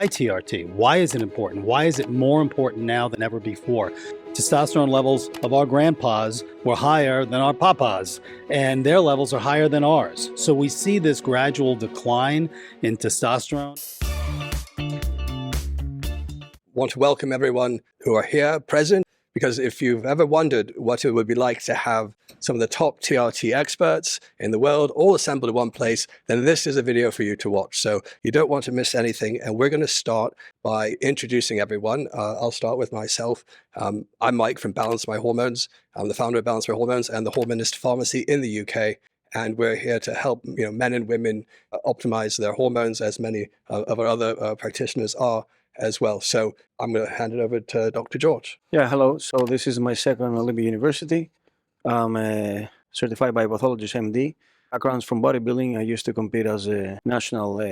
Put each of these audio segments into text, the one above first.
Why TRT? Why is it important? Why is it more important now than ever before? Testosterone levels of our grandpas were higher than our papas, and their levels are higher than ours. So we see this gradual decline in testosterone. Want to welcome everyone who are here present, because if you've ever wondered what it would be like to have some of the top TRT experts in the world all assembled in one place, then this is a video for you to watch. So you don't want to miss anything. And we're going to start by introducing everyone. I'll start with myself. I'm Mike from Balance My Hormones. I'm the founder of Balance My Hormones and the Hormonist Pharmacy in the UK. And we're here to help men and women optimize their hormones, as many of our other practitioners are as well. So I'm going to hand it over to Dr. George. Yeah, hello. So this is my second Olympic University. I'm a certified by pathologist MD. Background's from bodybuilding. I used to compete as a national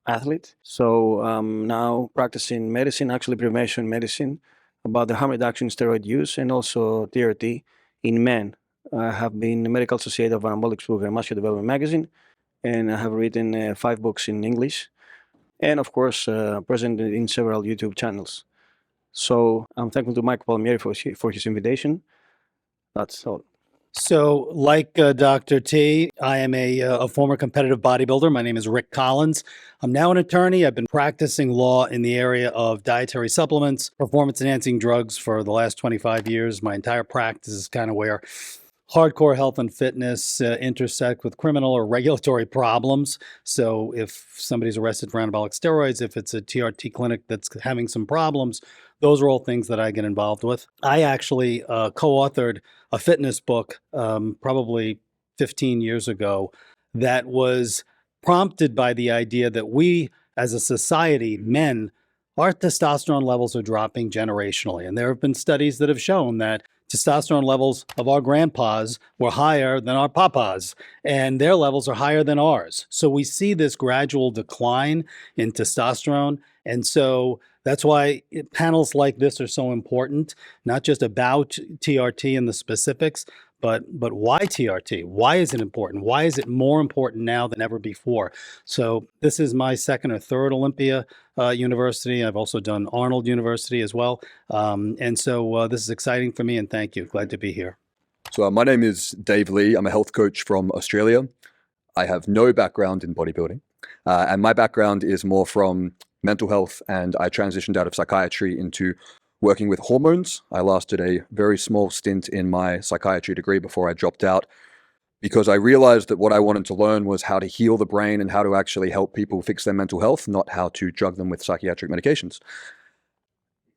athlete. So I'm now practicing medicine, actually prevention medicine, about the harm reduction steroid use and also TRT in men. I have been a medical associate of Anabolics Book and Muscular Development Magazine, and I have written 5 books in English. And of course, present in several YouTube channels. So I'm thankful to Mike Palmieri for his invitation. That's all. So like Dr. T, I am a former competitive bodybuilder. My name is Rick Collins. I'm now an attorney. I've been practicing law in the area of dietary supplements, performance-enhancing drugs for the last 25 years. My entire practice is kind of where hardcore health and fitness intersect with criminal or regulatory problems. So if somebody's arrested for anabolic steroids, if it's a TRT clinic that's having some problems, those are all things that I get involved with. I actually co-authored a fitness book probably 15 years ago that was prompted by the idea that we as a society, men, our testosterone levels are dropping generationally. And there have been studies that have shown that testosterone levels of our grandpas were higher than our papas, and their levels are higher than ours. So we see this gradual decline in testosterone. And so that's why panels like this are so important, not just about TRT and the specifics, but why TRT? Why is it important? Why is it more important now than ever before? So this is my second or third Olympia University. I've also done Arnold University as well. And so this is exciting for me, and thank you. Glad to be here. So my name is Dave Lee. I'm a health coach from Australia. I have no background in bodybuilding. And my background is more from mental health, and I transitioned out of psychiatry into working with hormones. I lasted a very small stint in my psychiatry degree before I dropped out, because I realized that what I wanted to learn was how to heal the brain and how to actually help people fix their mental health, not how to drug them with psychiatric medications.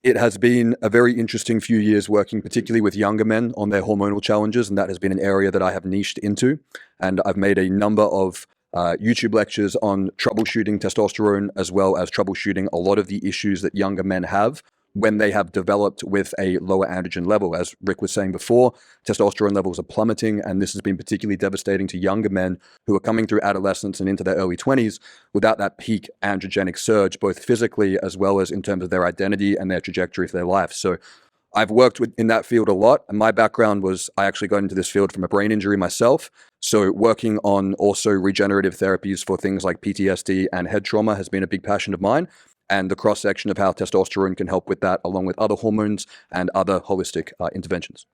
It has been a very interesting few years working particularly with younger men on their hormonal challenges, and that has been an area that I have niched into. And I've made a number of YouTube lectures on troubleshooting testosterone, as well as troubleshooting a lot of the issues that younger men have when they have developed with a lower androgen level. As Rick was saying before, testosterone levels are plummeting, and this has been particularly devastating to younger men who are coming through adolescence and into their early 20s without that peak androgenic surge, both physically as well as in terms of their identity and their trajectory for their life. So I've worked in that field a lot, and my background was I actually got into this field from a brain injury myself. So working on also regenerative therapies for things like PTSD and head trauma has been a big passion of mine, and the cross-section of how testosterone can help with that, along with other hormones and other holistic interventions.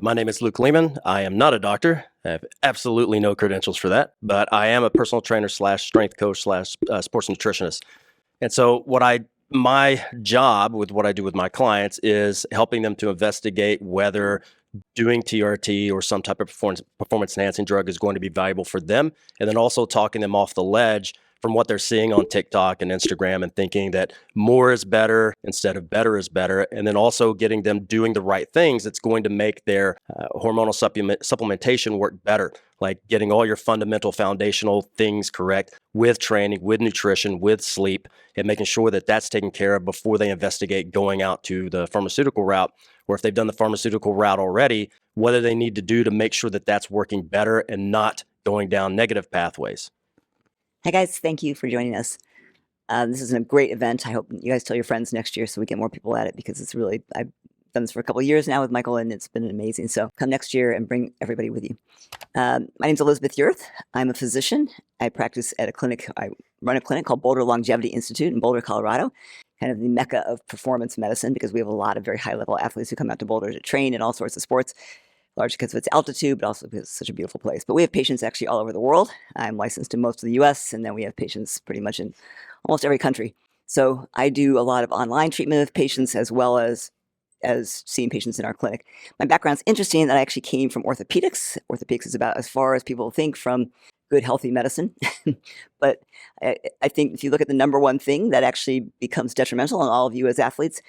My name is Leman. I am not a doctor. I have absolutely no credentials for that, but I am a personal trainer / strength coach / sports nutritionist. And so my job with what I do with my clients is helping them to investigate whether doing TRT or some type of performance enhancing drug is going to be valuable for them, and then also talking them off the ledge from what they're seeing on TikTok and Instagram and thinking that more is better instead of better is better, and then also getting them doing the right things that's going to make their hormonal supplementation work better, like getting all your fundamental foundational things correct with training, with nutrition, with sleep, and making sure that that's taken care of before they investigate going out to the pharmaceutical route, or if they've done the pharmaceutical route already, what do they need to do to make sure that that's working better and not going down negative pathways. Hi guys, thank you for joining us. This is a great event. I hope you guys tell your friends next year so we get more people at it, because it's really, I've done this for a couple of years now with Michael, and it's been amazing. So come next year and bring everybody with you. My name's Elizabeth Yurth. I'm a physician. I practice at a clinic I run a clinic called Boulder Longevity Institute in Boulder, Colorado, kind of the mecca of performance medicine, because we have a lot of very high-level athletes who come out to Boulder to train in all sorts of sports, largely because of its altitude, but also because it's such a beautiful place. But we have patients actually all over the world. I'm licensed in most of the US, and then we have patients pretty much in almost every country. So I do a lot of online treatment of patients as well as seeing patients in our clinic. My background's interesting that I actually came from orthopedics. Orthopedics is about as far as people think from good, healthy medicine. But I think if you look at the number one thing that actually becomes detrimental on all of you as athletes,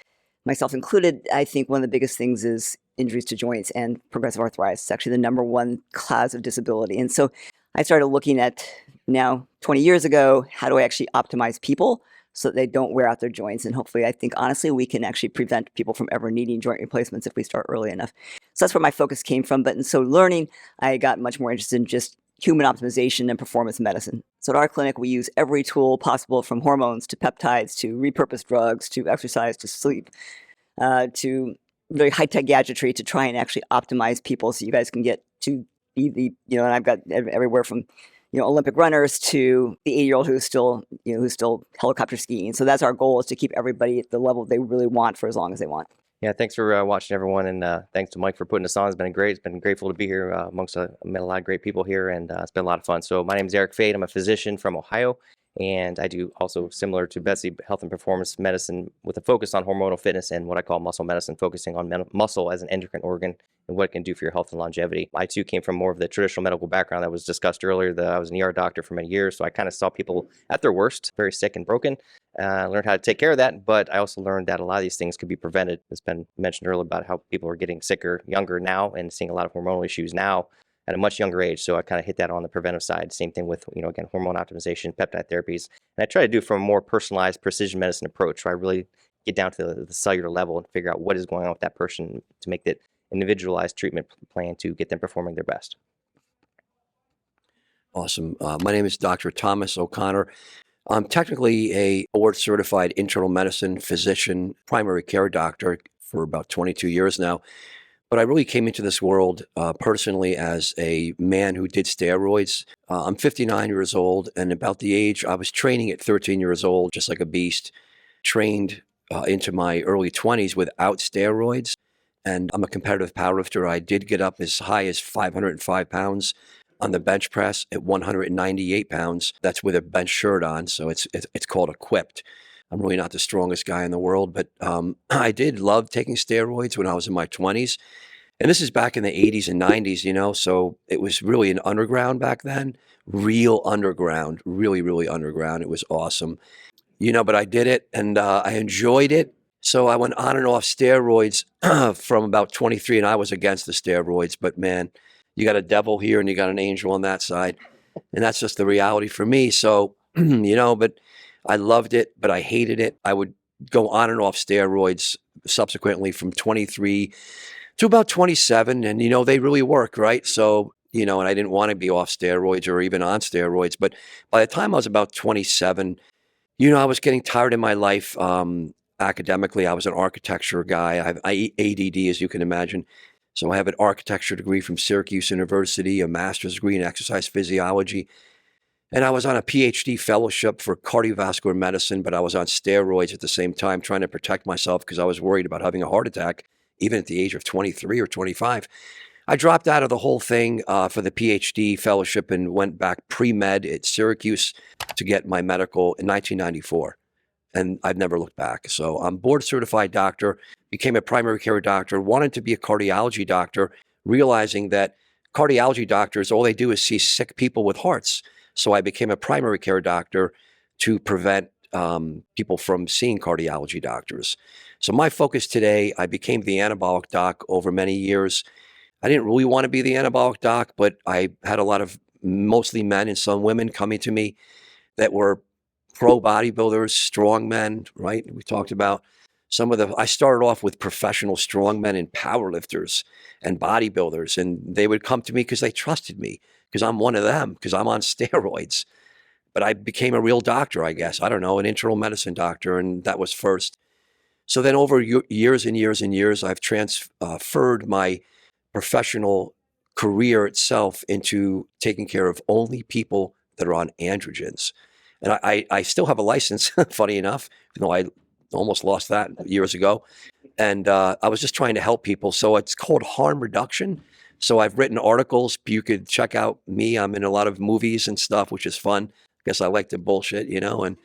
myself included, I think one of the biggest things is injuries to joints and progressive arthritis. It's actually the number one cause of disability. And so I started looking at now 20 years ago, how do I actually optimize people so that they don't wear out their joints? And hopefully, I think honestly, we can actually prevent people from ever needing joint replacements if we start early enough. So that's where my focus came from. But in so learning, I got much more interested in just human optimization and performance medicine. So at our clinic, we use every tool possible, from hormones to peptides to repurposed drugs to exercise to sleep to really high-tech gadgetry to try and actually optimize people so you guys can get to be the, and I've got everywhere from Olympic runners to the 80-year-old who's still helicopter skiing. So that's our goal, is to keep everybody at the level they really want for as long as they want. Yeah, thanks for watching, everyone, and thanks to Mike for putting us on. It's been great. It's been grateful to be here amongst met a lot of great people here, and it's been a lot of fun. So my name is Eric Fade. I'm a physician from Ohio, and I do also, similar to Betsy, health and performance medicine with a focus on hormonal fitness and what I call muscle medicine, focusing on muscle as an endocrine organ and what it can do for your health and longevity. I too came from more of the traditional medical background that was discussed earlier. I was an ER doctor for many years, so I kind of saw people at their worst, very sick and broken. Learned how to take care of that, but I also learned that a lot of these things could be prevented. It's been mentioned earlier about how people are getting sicker younger now and seeing a lot of hormonal issues now at a much younger age. So I kind of hit that on the preventive side. Same thing with, again, hormone optimization, peptide therapies. And I try to do from a more personalized precision medicine approach, where I really get down to the cellular level and figure out what is going on with that person to make that individualized treatment plan to get them performing their best. Awesome. My name is Dr. Thomas O'Connor. I'm technically a board-certified internal medicine physician, primary care doctor for about 22 years now. But I really came into this world personally as a man who did steroids. I'm 59 years old, and about the age, I was training at 13 years old, just like a beast, trained into my early 20s without steroids. And I'm a competitive powerlifter. I did get up as high as 505 pounds on the bench press at 198 pounds. That's with a bench shirt on, so it's called equipped. I'm really not the strongest guy in the world, but I did love taking steroids when I was in my 20s. And this is back in the 80s and 90s, so it was really an underground back then, real underground, really, really underground. It was awesome. But I did it, and I enjoyed it. So I went on and off steroids from about 23, and I was against the steroids. But man, you got a devil here and you got an angel on that side. And that's just the reality for me. So, but I loved it, but I hated it. I would go on and off steroids subsequently from 23 to about 27. And, they really work, right? So, and I didn't want to be off steroids or even on steroids. But by the time I was about 27, I was getting tired in my life. Academically, I was an architecture guy. I ADD, as you can imagine. So I have an architecture degree from Syracuse University, a master's degree in exercise physiology. And I was on a PhD fellowship for cardiovascular medicine, but I was on steroids at the same time, trying to protect myself because I was worried about having a heart attack, even at the age of 23 or 25. I dropped out of the whole thing for the PhD fellowship and went back pre-med at Syracuse to get my medical in 1994. And I've never looked back. So I'm board certified doctor, became a primary care doctor, wanted to be a cardiology doctor, realizing that cardiology doctors, all they do is see sick people with hearts. So I became a primary care doctor to prevent people from seeing cardiology doctors. So my focus today, I became the anabolic doc over many years. I didn't really want to be the anabolic doc, but I had a lot of mostly men and some women coming to me that were pro bodybuilders, strong men, right? We talked about I started off with professional strongmen and powerlifters and bodybuilders, and they would come to me because they trusted me, because I'm one of them, because I'm on steroids. But I became a real doctor, I guess. I don't know, an internal medicine doctor, and that was first. So then over years and years and years, I've transferred my professional career itself into taking care of only people that are on androgens. And I still have a license, funny enough, even though I almost lost that years ago. And I was just trying to help people. So it's called harm reduction. So I've written articles. You could check out me. I'm in a lot of movies and stuff, which is fun. I guess I like the bullshit, and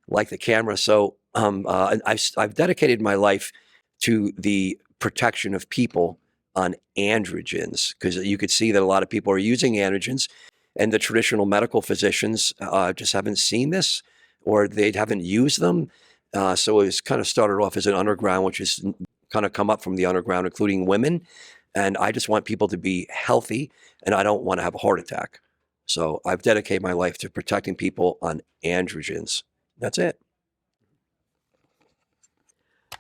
like the camera. So and I've dedicated my life to the protection of people on androgens, because you could see that a lot of people are using androgens, and the traditional medical physicians just haven't seen this, or they haven't used them. So it's kind of started off as an underground, which has kind of come up from the underground, including women. And I just want people to be healthy, and I don't want to have a heart attack. So I've dedicated my life to protecting people on androgens. That's it.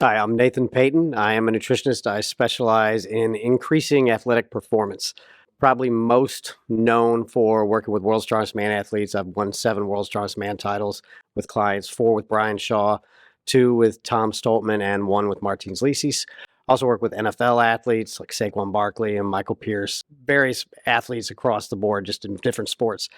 Hi, I'm Nathan Pegan. I am a nutritionist. I specialize in increasing athletic performance. Probably most known for working with World's Strongest Man athletes. I've won 7 World's Strongest Man titles with clients, 4 with Brian Shaw, 2 with Tom Stoltman, and 1 with Martins Licis. Also work with NFL athletes like Saquon Barkley and Michael Pierce, various athletes across the board, just in different sports.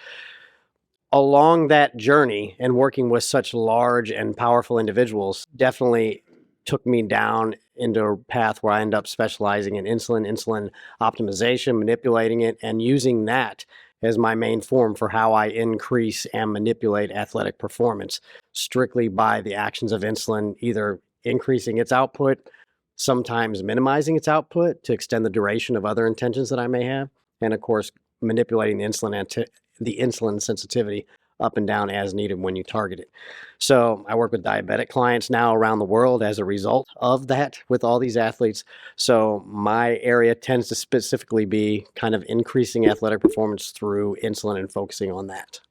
Along that journey and working with such large and powerful individuals definitely took me down into a path where I ended up specializing in insulin optimization, manipulating it, and using that as my main form for how I increase and manipulate athletic performance, strictly by the actions of insulin, either increasing its output, sometimes minimizing its output to extend the duration of other intentions that I may have, and of course, manipulating the insulin sensitivity up and down as needed when you target it. So I work with diabetic clients now around the world as a result of that with all these athletes. So my area tends to specifically be kind of increasing athletic performance through insulin and focusing on that.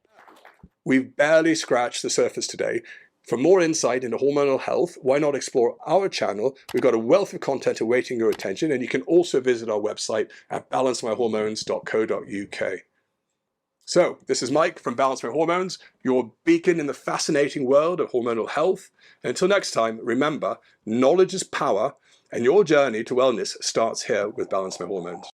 We've barely scratched the surface today. For more insight into hormonal health, why not explore our channel? We've got a wealth of content awaiting your attention, and you can also visit our website at balancemyhormones.co.uk. So, this is Mike from Balance My Hormones, your beacon in the fascinating world of hormonal health. And until next time, remember, knowledge is power, and your journey to wellness starts here with Balance My Hormones.